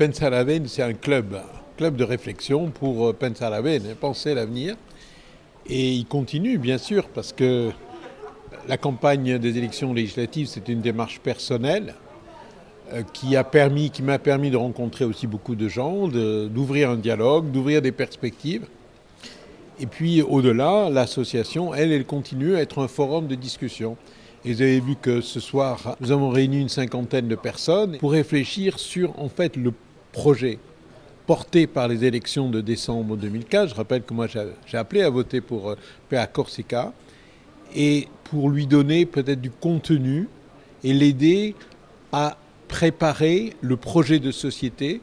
Pensalaveni, c'est un club de réflexion pour Pensalaveni, penser l'avenir. Et il continue, bien sûr, parce que la campagne des élections législatives, c'est une démarche personnelle qui m'a permis de rencontrer aussi beaucoup de gens, d'ouvrir un dialogue, d'ouvrir des perspectives. Et puis au-delà, l'association, elle continue à être un forum de discussion. Et vous avez vu que ce soir, nous avons réuni une cinquantaine de personnes pour réfléchir sur en fait le projet porté par les élections de décembre 2015. Je rappelle que moi j'ai appelé à voter pour PA Corsica et pour lui donner peut-être du contenu et l'aider à préparer le projet de société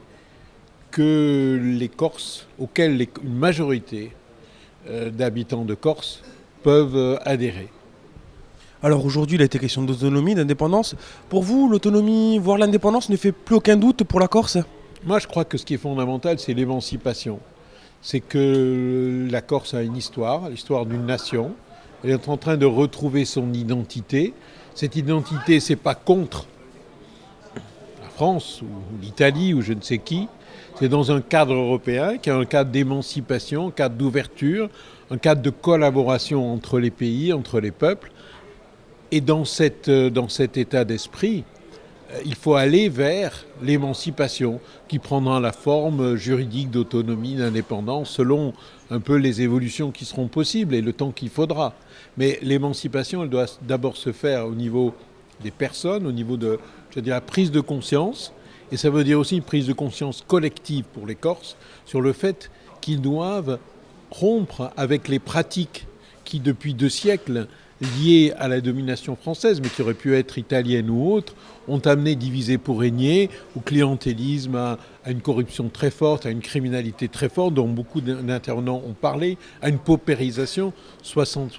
que les Corses, auquel une majorité d'habitants de Corse peuvent adhérer. Alors aujourd'hui, il a été question d'autonomie, d'indépendance. Pour vous, l'autonomie, voire l'indépendance, ne fait plus aucun doute pour la Corse? Moi, je crois que ce qui est fondamental, c'est l'émancipation. C'est que la Corse a une histoire, l'histoire d'une nation. Elle est en train de retrouver son identité. Cette identité, c'est pas contre la France ou l'Italie ou je ne sais qui. C'est dans un cadre européen, qui est un cadre d'émancipation, un cadre d'ouverture, un cadre de collaboration entre les pays, entre les peuples. Et dans cet état d'esprit, il faut aller vers l'émancipation qui prendra la forme juridique d'autonomie, d'indépendance, selon un peu les évolutions qui seront possibles et le temps qu'il faudra. Mais l'émancipation, elle doit d'abord se faire au niveau des personnes, au niveau de, la prise de conscience. Et ça veut dire aussi une prise de conscience collective pour les Corses sur le fait qu'ils doivent rompre avec les pratiques qui, depuis 2 siècles, liées à la domination française, mais qui auraient pu être italiennes ou autres, ont amené diviser pour régner, au clientélisme, à une corruption très forte, à une criminalité très forte, dont beaucoup d'intervenants ont parlé, à une paupérisation, 60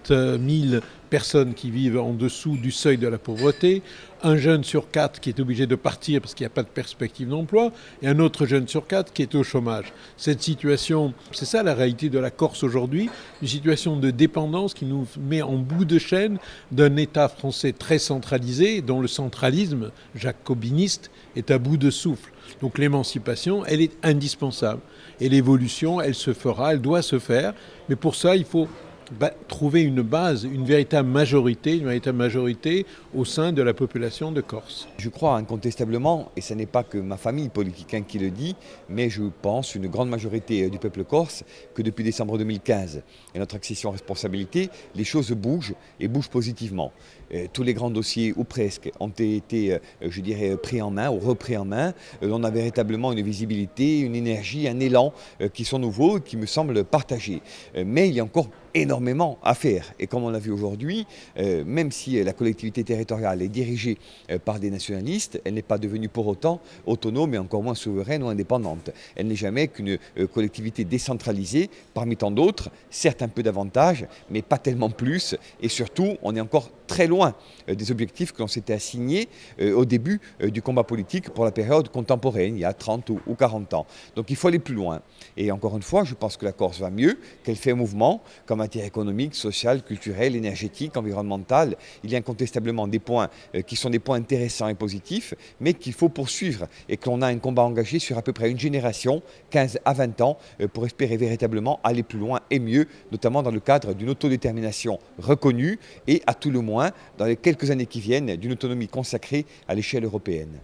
000 personnes qui vivent en dessous du seuil de la pauvreté, un jeune sur 4 qui est obligé de partir parce qu'il n'y a pas de perspective d'emploi, et un autre jeune sur 4 qui est au chômage. Cette situation, c'est ça la réalité de la Corse aujourd'hui, une situation de dépendance qui nous met en bout de chaîne d'un État français très centralisé, dont le centralisme jacobiniste est à bout de souffle. Donc l'émancipation, elle est indispensable. Et l'évolution, elle se fera, elle doit se faire. Mais pour ça, il faut trouver une base, une véritable majorité au sein de la population de Corse. Je crois incontestablement, et ce n'est pas que ma famille politique qui le dit, mais je pense une grande majorité du peuple corse, que depuis décembre 2015 et notre accession à responsabilité, les choses bougent et bougent positivement. Tous les grands dossiers, ou presque, ont été, je dirais, pris en main ou repris en main. On a véritablement une visibilité, une énergie, un élan qui sont nouveaux et qui me semblent partagés. Mais il y a encore énormément à faire. Et comme on l'a vu aujourd'hui, même si la collectivité territoriale est dirigée par des nationalistes, elle n'est pas devenue pour autant autonome et encore moins souveraine ou indépendante. Elle n'est jamais qu'une collectivité décentralisée parmi tant d'autres, certes un peu davantage, mais pas tellement plus. Et surtout, on est encore très loin des objectifs que l'on s'était assignés au début du combat politique pour la période contemporaine, il y a 30 ou 40 ans. Donc il faut aller plus loin. Et encore une fois, je pense que la Corse va mieux, qu'elle fait un mouvement en matière économique, sociale, culturelle, énergétique, environnementale. Il y a incontestablement des points qui sont des points intéressants et positifs, mais qu'il faut poursuivre et qu'on a un combat engagé sur à peu près une génération, 15 à 20 ans, pour espérer véritablement aller plus loin et mieux, notamment dans le cadre d'une autodétermination reconnue et à tout le moins, dans les quelques années qui viennent, d'une autonomie consacrée à l'échelle européenne.